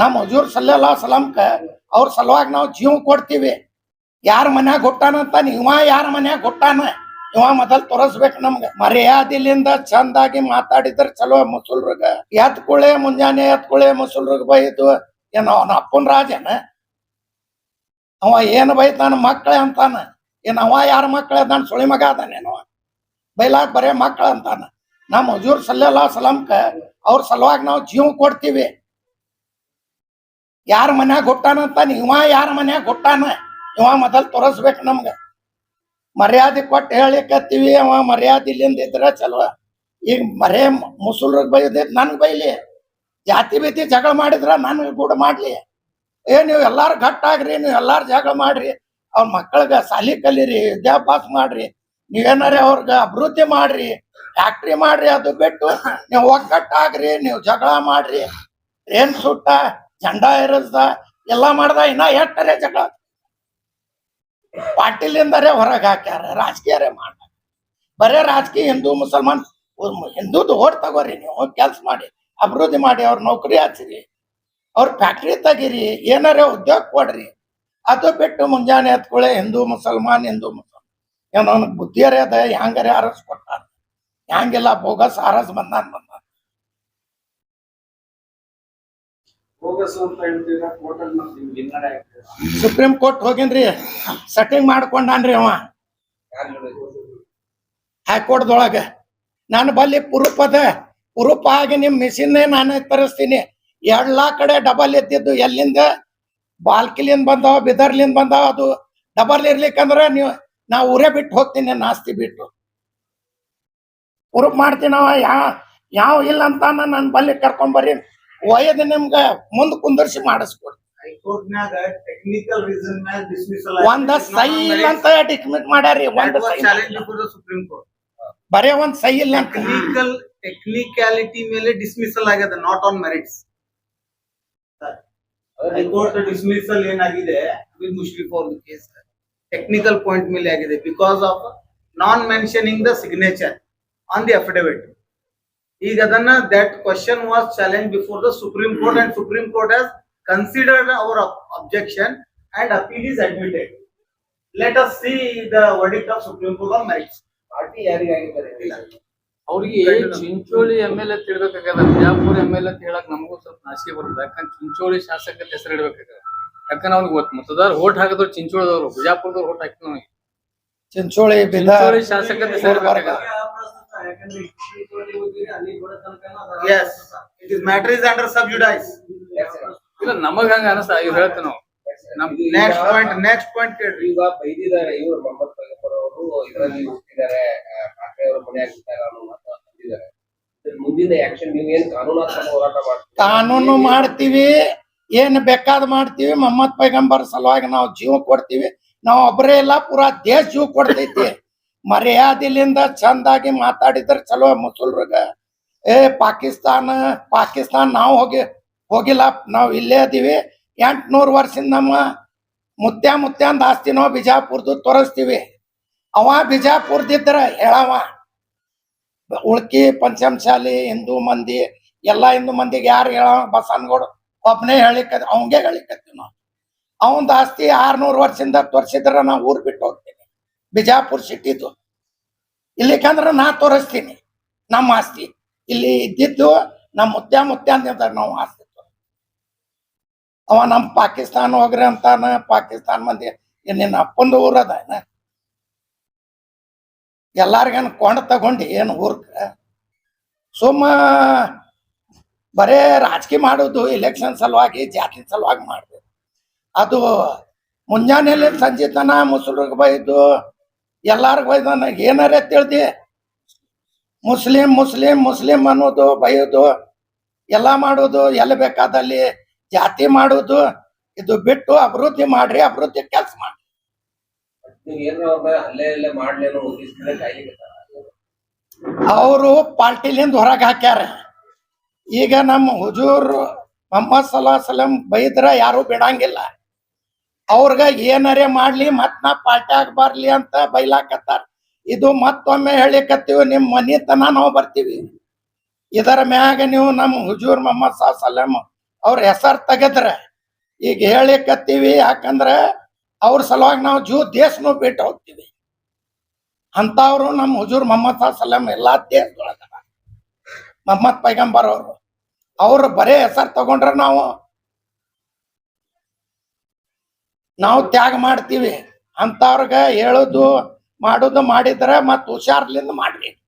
ನಮ್ಮ ಹಜೂರ್ ಸಲ್ಲಲ್ಲಾಹು ಅಲೈಹಿ ವಸಲ್ಲಂಕ ಅವ್ರ ಸಲುವಾಗಿ ನಾವು ಜೀವ ಕೊಡ್ತೀವಿ. ಯಾರ ಮನ್ಯಾಗ ಹುಟ್ಟಾನಂತ ಇವ ಯಾರ ಮನ್ಯಾಗ ಹುಟ್ಟಾನ ಇವ ಮೊದಲ್ ತೋರಿಸ್ಬೇಕು ನಮ್ಗ. ಮರ್ಯಾದಿಲಿಂದ ಚಂದಾಗಿ ಮಾತಾಡಿದ್ರ ಚಲೋ. ಮುಸುಲ್ರಿಗ ಎತ್ಕುಳೆ ಮುಂಜಾನೆ ಎತ್ಕುಳೆ ಮುಸುಲ್ರಿಗ ಬೈದು ಏನ ಅವನ ಅಪ್ಪನ ರಾಜನ ಅವ ಏನ್ ಬೈತಾನ ಮಕ್ಕಳೇ ಅಂತಾನ. ಏನ್ ಅವ ಯಾರ ಮಕ್ಕಳ ಅದಾನ ಸುಳಿ ಮಗ ಅದಾನೇನವ ಬೈಲಾಕ್ ಬರೇ ಮಕ್ಕಳ ಅಂತಾನ. ನಮ್ಮ ಹಜೂರ್ ಸಲ್ಲಲ್ಲಾಹು ಅಲೈಹಿ ವಸಲ್ಲಂಕ ಅವ್ರ ಸಲುವಾಗಿ ನಾವು ಜೀವ ಕೊಡ್ತೀವಿ. ಯಾರ ಮನ್ಯಾಗ ಹುಟ್ಟಾನಂತ ಇವ ಯಾರ ಮನ್ಯಾಗ ಹುಟ್ಟಾನ ಇವ ಮೊದಲ್ ತೋರಿಸ್ಬೇಕು ನಮ್ಗ. ಮರ್ಯಾದೆ ಕೊಟ್ಟು ಹೇಳಿಕತ್ತೀವಿ. ಅವ ಮರ್ಯಾದಿಲಿಂದ ಇದ್ರ ಚಲೋ. ಈಗ ಬರೇ ಮುಸುಲ್ರಿಗೆ ಬೈದೈತಿ ನನ್ಗೆ ಬೈಲಿ, ಜಾತಿ ಬೀತಿ ಜಗಳ ಮಾಡಿದ್ರ ನನ್ಗೆ ಕೂಡ ಮಾಡ್ಲಿ. ನೀವು ಎಲ್ಲಾರು ಗಟ್ಟಾಗ್ರಿ, ನೀವು ಎಲ್ಲಾರು ಜಗಳ ಮಾಡ್ರಿ, ಅವ್ರ ಮಕ್ಕಳಿಗೆ ಸಾಲಿ ಕಲೀರಿ, ವಿದ್ಯಾಭ್ಯಾಸ ಮಾಡ್ರಿ, ನೀವೇನಾರ ಅವ್ರಿಗೆ ಅಭಿವೃದ್ಧಿ ಮಾಡ್ರಿ, ಫ್ಯಾಕ್ಟ್ರಿ ಮಾಡ್ರಿ. ಅದು ಬಿಟ್ಟು ನೀವು ಒಗ್ಗಟ್ಟಾಗ್ರಿ, ನೀವು ಜಗಳ ಮಾಡ್ರಿ, ಏನ್ ಸುಟ್ಟ ಜಂಡ ಇರಸ್ದ ಎಲ್ಲ ಮಾಡ್ದ ಇನ್ನ ಎಟ್ಟರೆ ಜಗಳ. ಪಾಟೀಲಿಂದರೇ ಹೊರಗೆ ಹಾಕ್ಯಾರ, ರಾಜಕೀಯರೇ ಮಾಡ. ಬರೇ ರಾಜಕೀಯ ಹಿಂದೂ ಮುಸಲ್ಮಾನ್ ಹಿಂದೂದು ಓಟ್ ತಗೋರಿ, ನೀವು ಕೆಲ್ಸ ಮಾಡಿ ಅಭಿವೃದ್ಧಿ ಮಾಡಿ, ಅವ್ರ ನೌಕರಿ ಹಚ್ಚಿರಿ, ಅವ್ರ ಫ್ಯಾಕ್ಟ್ರಿ ತೆಗೀರಿ, ಏನಾರೇ ಉದ್ಯೋಗ ಕೊಡ್ರಿ. ಅದು ಬಿಟ್ಟು ಮುಂಜಾನೆ ಎತ್ಕೊಳ್ಳೆ ಹಿಂದೂ ಮುಸಲ್ಮಾನ್ ಏನೋ ಬುದ್ಧಿಯರೇ ಅದ ಹ್ಯಾಂಗರೇ ಅರಸ್ ಕೊಟ್ಟಾರ, ಹ್ಯಾಂಗೆಲ್ಲ ಬೋಗಸ್ ಅರಸ್ ಬಂದಾನ. ಸುಪ್ರೀಂ ಕೋರ್ಟ್ ಹೋಗಿನ್ರಿ, ಸೆಟ್ಟಿಂಗ್ ಮಾಡ್ಕೊಂಡಾನ್ರಿ ಅವ ಹೈಕೋರ್ಟ್ದೊಳಗ. ನಾನು ಬಲ್ಲಿ ಪುರುಪ್ ಆಗಿ ನಿಮ್ ಮಿಷಿನ್ನೇ ನಾನೇ ತರಿಸ್ತೀನಿ. 2 ಲಾಖ ಕಡೆ ಡಬಲ್ ಎದ್ದಿದ್ದು ಎಲ್ಲಿಂದ ಬಾಲ್ಕಿಲಿಂದ ಬಂದಾವ, ಬಿದರ್ಲಿಂದ ಬಂದಾವ. ಅದು ಡಬಲ್ ಇರ್ಲಿಕ್ಕಂದ್ರ ನಾ ಊರೇ ಬಿಟ್ಟು ಹೋಗ್ತೀನಿ, ನಾಸ್ತಿ ಬಿಟ್ಟು ಪುರುಪ್ ಮಾಡ್ತೀನವ. ಯಾವ ಇಲ್ಲ ಅಂತ ನನ್ನ ಬಲ್ಲಿ ಕರ್ಕೊಂಬರ್ರಿ, ಒಯ್ದು ನಿಮ್ಗ ಮುಂದ್ ಕುಂದರ್ಸಿ ಮಾಡಿಸ್ಕೊಡ್ತೀನಿ. ಒಂದ ಸೈ ಇಲ್ಲ ಅಂತ ಡಿಸ್ಮಿಸ್ ಮಾಡ್ಯಾರಿ. ಬರೇ ಒಂದ್ ಸೈ ಇಲ್ಲ ಅಂತ ಟೆಕ್ನಿಕಾಲಿಟಿ ಮೇಲೆ ಡಿಸ್ಮಿಸಲ್ ಆಗ್ಯದ, not on merits. High court dismissal ಏನಾಗಿದೆ ವಿತ್ ಮುಷ್ಫಿಕ್ ಅವ್ರ ಕೇಸ್ ಟೆಕ್ನಿಕಲ್ ಪಾಯಿಂಟ್ ಮೇಲೆ ಆಗಿದೆ, because of non mentioning the signature on the affidavit. ಈಗ ಅದನ್ನ that question was challenge before the supreme court and supreme court has considered our objection and appeal is admitted. Let us see the verdict of Supreme Court on merits. Party ಯಾರಿಗಾಗಿದ್ದಾರೆ ಅವ್ರಿಗೆ Chincholi MLA ತಿಳ್ಬೇಕಾಗದ, Bijapur MLA ಹೇಳಕ್ ನಮಗೂ ಸ್ವಲ್ಪ ನಾಚಿಕೆ ಬರ್ತದೆ. ಯಾಕಂದ್ರೆ ಚಿಂಚೋಳಿ ಶಾಸಕರ ಹೆಸರು ಇಡ್ಬೇಕಾಗದ. ಯಾಕಂದ್ರೆ ಅವ್ನಿಗೆ ಗೊತ್ತು ಮತದಾರ ಓಟ್ ಹಾಕಿದ್ರು ಚಿಂಚೋಳಿದವ್ರು, ಬಿಜಾಪುರದವ್ರು ಓಟ್ ಹಾಕಿ ನಾವು ಚಿಂಚೋಳಿ ಶಾಸಕರ ಹೆಸರು ಇಡ್ಬೇಕಾಗದ. Yes, it is matter is under sub judice. ಇಲ್ಲ ನಮಗ್ ಹಂಗ ಅನಸ್ತ ಇವ್ ಹೇಳ್ತೇವೆ ನಾವು. ನೆಕ್ಸ್ಟ್ ಪಾಯಿಂಟ್ ಕೇಳ್ರಿ. ಈಗ ಬೈದಿದ್ದಾರೆ ಇವ್ರು ಮೊಹಮ್ಮದ್ ಪೈಗಂಬರ್ ಅವರು, ಇದರಲ್ಲಿ ಹುಟ್ಟಿದ್ದಾರೆ, ಠಾಕ್ರೆ ಅವರು ಮನೆ ಆಗಿದ್ದಾರೆ ಅನ್ನೋ ಮಾತು ಅಂದಿದ್ದಾರೆ. ಮುಂದಿನ ಆಕ್ಷನ್ ನೀವು ಏನ್ ಕಾನೂನಾತ್ಮಕ ಹೋರಾಟ ಮಾಡ್ತೀವಿ? ಕಾನೂನು ಮಾಡ್ತೀವಿ, ಏನ್ ಬೇಕಾದ್ ಮಾಡ್ತೀವಿ. ಮೊಹಮ್ಮದ್ ಪೈಗಂಬರ್ ಸಲುವಾಗಿ ನಾವು ಜೀವ ಕೊಡ್ತೀವಿ. ನಾವು ಒಬ್ಬರೇ ಇಲ್ಲ, ಪೂರಾ ದೇಶ ಜೀವ ಕೊಡ್ತೈತಿ. ಮರ್ಯಾದಿಲಿಂದ ಚಂದಾಗಿ ಮಾತಾಡಿದ್ರ ಚಲೋ. ಮುಸುಲ್ರಿಗ ಪಾಕಿಸ್ತಾನ್ ನಾವು ಹೋಗಿಲ್ಲ, ನಾವು ಇಲ್ಲೇ ಅದೀವಿ. 800 ವರ್ಷದಿಂದ ನಮ್ಮ ಮುತ್ಯಾಂದ ಆಸ್ತಿ ನಾವು ಬಿಜಾಪುರದ್ದು ತೋರಿಸ್ತೀವಿ. ಅವ ಬಿಜಾಪುರದಿದ್ರ ಹೇಳವ, ಉಳ್ಕಿ ಪಂಚಮಶಾಲಿ ಹಿಂದೂ ಮಂದಿ ಎಲ್ಲಾ ಹಿಂದೂ ಮಂದಿಗೆ ಯಾರು ಹೇಳವ? ಬಸವನಗೌಡ ಒಬ್ಬನೇ ಅವಂಗೆ ಹೇಳಿಕತ್ತೀವಿ ನಾವು. ಅವಂದ ಆಸ್ತಿ 600 ವರ್ಷದಿಂದ ತೋರಿಸಿದ್ರ ನಾವು ಊರ್ ಬಿಟ್ಟು ಹೋಗ್ತೀನಿ, ಬಿಜಾಪುರ ಸಿಟಿದು. ಇಲ್ಲಿಕಂದ್ರೆ ನಾ ತೋರಿಸ್ತೀನಿ ನಮ್ಮ ಆಸ್ತಿ. ಇಲ್ಲಿ ಇದ್ದಿದ್ದು ನಮ್ಮ ಮುತ್ಯಾಂದ ನಾವು ಆಸ್ತಿ. ಅವ ನಮ್ಮ ಪಾಕಿಸ್ತಾನ ಹೋಗ್ರಿ ಅಂತಾನ. ಪಾಕಿಸ್ತಾನ ಮಂದಿ ನಿನ್ನ ಅಪ್ಪಂದು ಊರದ ಎಲ್ಲಾರ್ಗೇನು ಕೊಂಡ ತಗೊಂಡು ಏನು ಊರ್ಗ ಸುಮ್ಮ ಬರೇ ರಾಜಕೀಯ ಮಾಡೋದು. ಎಲೆಕ್ಷನ್ ಸಲುವಾಗಿ ಜಾತಿ ಸಲುವಾಗಿ ಮಾಡ್ಬೇಕು. ಅದು ಮುಂಜಾನೆಯಲ್ಲಿ ಸಂಜೆ ತನ ಮುಸುಲ್ರಿಗೆ ಬೈದು ಎಲ್ಲಾರ್ಗ ಬೈದು ನನಗೆ ಏನಾರೇ ತಿಳಿದಿ ಮುಸ್ಲಿಂ ಅನ್ನೋದು ಬೈಯೋದು ಎಲ್ಲ ಮಾಡೋದು, ಎಲ್ಲಿ ಬೇಕಾದಲ್ಲಿ ಜಾತಿ ಮಾಡೋದು. ಇದು ಬಿಟ್ಟು ಅಭಿವೃದ್ಧಿ ಮಾಡ್ರಿ, ಅಭಿವೃದ್ಧಿ ಕೆಲಸ ಮಾಡ್ರಿ. ಅವರು ಪಾರ್ಟಿಲಿಂದ ಹೊರಗೆ ಹಾಕ್ಯಾರ. ಈಗ ನಮ್ಮ ಹುಜೂರ್ ಮೊಹಮ್ಮದ್ ಸಲ್ಲಲ್ಲಾಹು ಅಲೈಹಿ ವಸಲ್ಲಂ ಬೈದ್ರ ಯಾರು ಬಿಡಂಗಿಲ್ಲ. ಅವ್ರಗ ಏನಾರೇ ಮಾಡ್ಲಿ ಮತ್ ನಾ ಪಾರ್ಟ್ಯಾಗ ಬರ್ಲಿ ಅಂತ ಬೈಲಾಕತ್ತಾರ. ಇದು ಮತ್ತೊಮ್ಮೆ ಹೇಳಿಕತ್ತೀವಿ, ನಿಮ್ ಮನಿ ತನ ನಾವು ಬರ್ತೀವಿ. ಇದರ ಮ್ಯಾಗ ನೀವು ನಮ್ಮ ಹುಜೂರ್ ಮೊಹಮ್ಮದ್ ಸಲ್ಲಲ್ಲಾಹು ಅಲೈಹಿ ವಸಲ್ಲಂ ಅವ್ರ ಹೆಸರು ತೆಗೆದ್ರ ಈಗ ಹೇಳಿಕತ್ತೀವಿ, ಯಾಕಂದ್ರ ಅವ್ರ ಸಲುವಾಗಿ ನಾವು ದೇಶನೂ ಬಿಟ್ಟು ಹೋಗ್ತೀವಿ. ಅಂತವ್ರು ನಮ್ಮ ಹುಜೂರ್ ಮೊಹಮ್ಮದ್ ಸಲ್ಲಂ ಎಲ್ಲಾ ದೇಶದೊಳಗ ಮೊಹಮ್ಮದ್ ಪೈಗಂಬರ್ ಅವ್ರು ಬರೇ ಹೆಸರು ತಗೊಂಡ್ರ ನಾವು ತ್ಯಾಗ ಮಾಡ್ತೀವಿ. ಅಂತವ್ರಿಗೆ ಹೇಳುದು ಮಾಡುದು ಮಾಡಿದ್ರೆ ಮತ್ ಹುಷಾರ್ಲಿಂದ ಮಾಡ್ಬೇಕು.